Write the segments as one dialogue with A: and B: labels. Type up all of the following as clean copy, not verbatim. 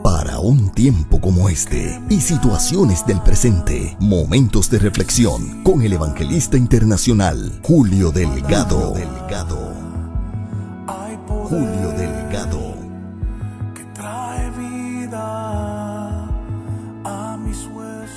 A: Para un tiempo como este y situaciones del presente, momentos de reflexión con el evangelista internacional Julio Delgado. Julio Delgado.
B: Que trae vida a mis huesos.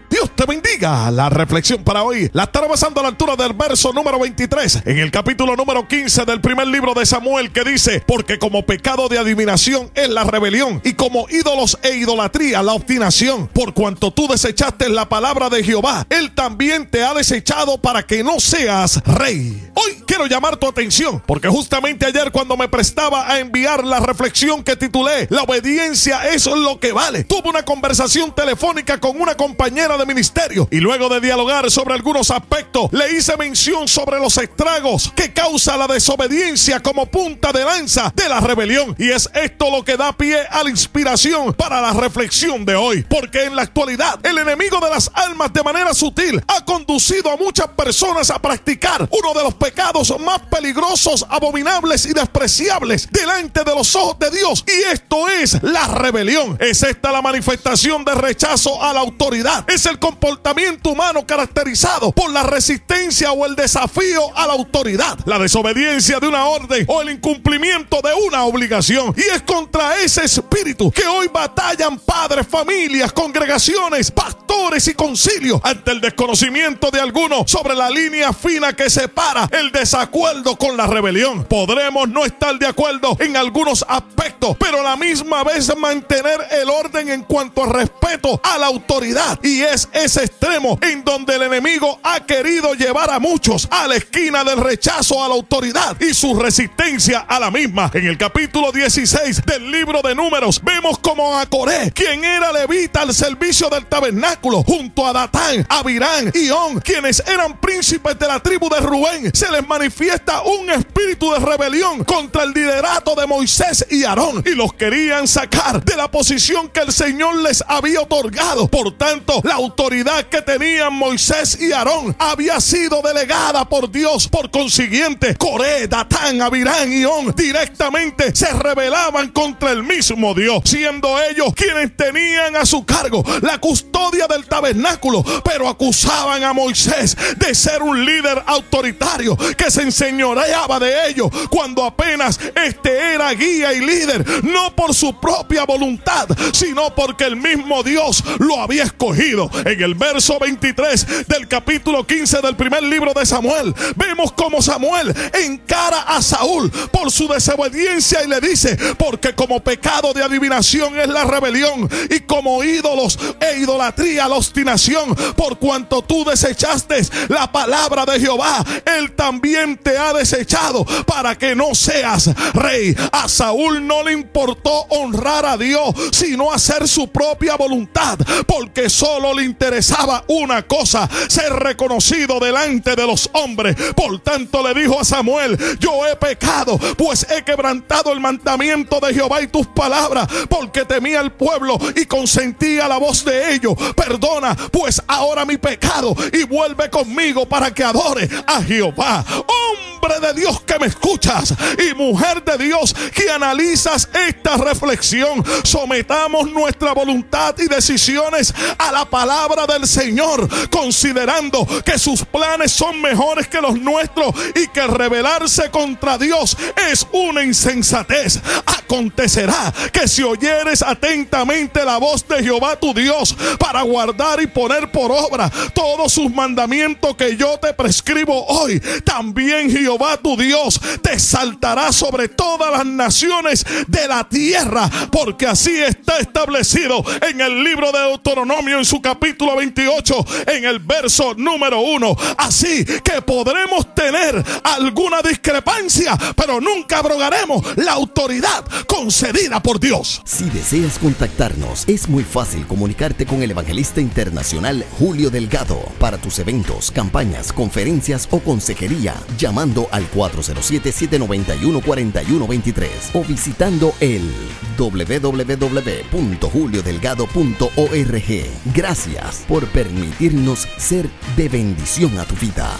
C: Dios te bendiga. La reflexión para hoy la estará basando a la altura del verso número 23 en el capítulo número 15 del primer libro de Samuel, que dice: porque como pecado de adivinación es la rebelión, y como ídolos e idolatría la obstinación. Por cuanto tú desechaste la palabra de Jehová, él también te ha desechado para que no seas rey. Hoy quiero llamar tu atención porque justamente ayer, cuando me prestaba a enviar la reflexión que titulé "La obediencia es lo que vale", tuve una conversación telefónica con una compañera de ministerio, y luego de dialogar sobre algunos aspectos, le hice mención sobre los estragos que causa la desobediencia como punta de lanza de la rebelión. Y es esto lo que da pie a la inspiración para la reflexión de hoy, porque en la actualidad el enemigo de las almas, de manera sutil, ha conducido a muchas personas a practicar uno de los pecados más peligrosos, abominables y despreciables delante de los ojos de Dios, y esto es la rebelión. Es esta la manifestación de rechazo a la autoridad. Es el comportamiento humano caracterizado por la resistencia o el desafío a la autoridad, la desobediencia de una orden o el incumplimiento de una obligación. Y es contra ese espíritu que hoy batallan padres, familias, congregaciones, pastores y concilios, ante el desconocimiento de algunos sobre la línea fina que separa el desacuerdo con la rebelión. Podremos no estar de acuerdo en algunos aspectos, pero a la misma vez mantener el orden en cuanto a respeto a la autoridad. Y es ese extremo en donde el enemigo ha querido llevar a muchos a la esquina del rechazo a la autoridad y su resistencia a la misma. En el capítulo 16 del libro de Números vemos como a Coré, quien era levita al servicio del tabernáculo, junto a Datán, Abirán y On, quienes eran príncipes de la tribu de Rubén, se les manifiesta un espíritu de rebelión contra el liderato de Moisés y Aarón, y los querían sacar de la posición que el Señor les había otorgado. Por tanto, la autoridad que tenían Moisés y Aarón había sido delegada por Dios. Por consiguiente, Coré, Datán, Abirán y On directamente se rebelaban contra el mismo Dios, siendo ellos quienes tenían a su cargo la custodia del tabernáculo, pero acusaban a Moisés de ser un líder autoritario que se enseñoreaba de ellos, cuando apenas este era guía y líder, no por su propia voluntad, sino porque el mismo Dios lo había escogido. En el verso 23 del capítulo 15 del primer libro de Samuel, vemos como Samuel encara a Saúl por su desobediencia y le dice: porque como pecado de adivinación es la rebelión, y como ídolos e idolatría la obstinación. Por cuanto tú desechaste la palabra de Jehová, él también te ha desechado para que no seas rey. A Saúl no le importó honrar a Dios, sino hacer su propia voluntad, porque solo le interesaba una cosa: ser reconocido delante de los hombres. Por tanto le dijo a Samuel: yo he pecado, pues he quebrantado el mandamiento de Jehová y tus palabras, porque temía al pueblo y consentía la voz de ellos. Perdona pues ahora mi pecado y vuelve conmigo para que adore a Jehová. Hombre de Dios que me escuchas, y mujer de Dios que analizas esta reflexión, sometamos nuestra voluntad y decisiones a la palabra del Señor, considerando que sus planes son mejores que los nuestros y que rebelarse contra Dios es una insensatez. Acontecerá que si oyeres atentamente la voz de Jehová tu Dios, para guardar y poner por obra todos sus mandamientos que yo te prescribo hoy, también Jehová tu Dios te exaltará sobre todas las naciones de la tierra, porque así está establecido en el libro de Deuteronomio, en su capítulo 28, en el verso número 1. Así que podremos tener alguna discrepancia, pero nunca abrogaremos la autoridad concedida por Dios.
A: Si deseas contactarnos, es muy fácil comunicarte con el evangelista internacional Julio Delgado para tus eventos, campañas, conferencias o consejería, llamando al 407-791-4123 o visitando el www.juliodelgado.org. Gracias por permitirnos ser de bendición a tu vida.